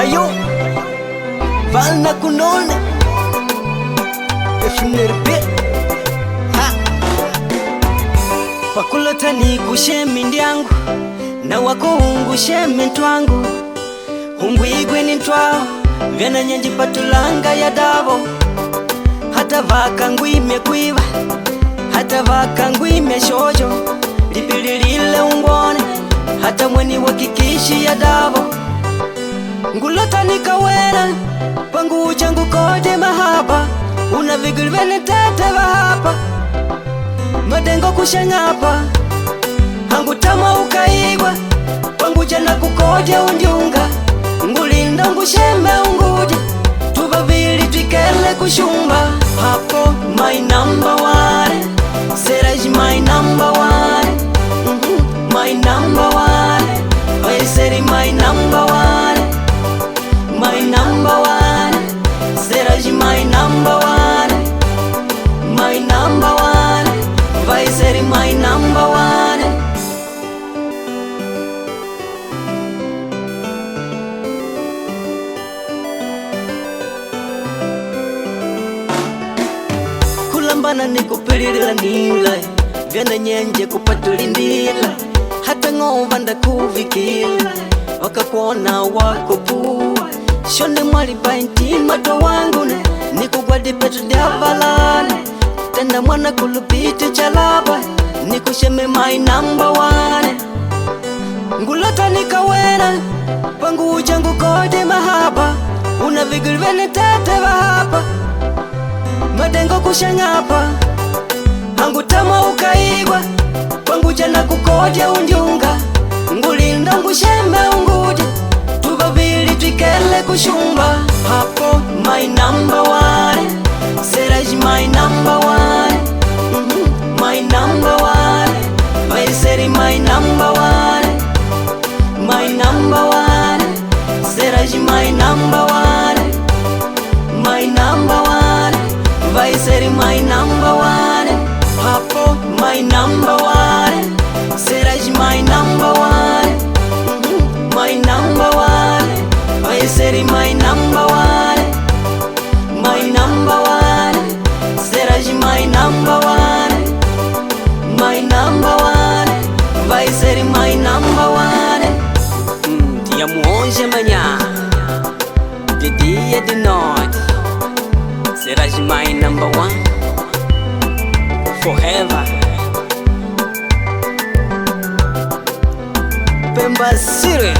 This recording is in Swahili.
Ayo Valna kunone Efunerbe Ha Pakulota ni kushemi ndiangu na wako ungushemi ntwangu Hungwigwe ni ntwao Vyana nyanji patulanga ya davo Hata vaka ngwime kuiva Hata vaka ngwime shojo Lipililile ungone Hata mweni wakikishi ya davo Ngulota nikawena Pangu uchangu kode mahaba Una vigulvene tete vahapa Madengo kushangapa Hangu tama ukaigwa Pangu jana kukode undiunga Ngulinda ngusheme ungudi Tuvavili twikele kushumba Hapo my number one Seraj my number one My number one I said my number one My number one Seraj my number one My number one I said my number one Kulambana nikupilila nila Vyana nyenje kupatulindila Hata ngova ndakuvikila Wakakuona wako pua Shone mwali bainti mato wangune Nikugwadi petu diavalane Tenda mwana kulupitu chalaba Nikusheme my number one Ngulota nikawena Pangu uchangu kode mahaba Una vigulvene tete vahapa Madengo kushangapa Hangu tama ukaigwa Pangu jana kukodya undiunga Ngulinda ngusheme ungudi Tuvavili twikele kushumba Hapo my number one Seraj my number one My number one I said my number one My number one Seraj my number one My number one I said my number one Hapo my number one Seraj my number one My number one I said my number one My number one Seraj my number one My number one I said my number one Dia muonje manya The dia the night Seraj my number one Forever Pemba City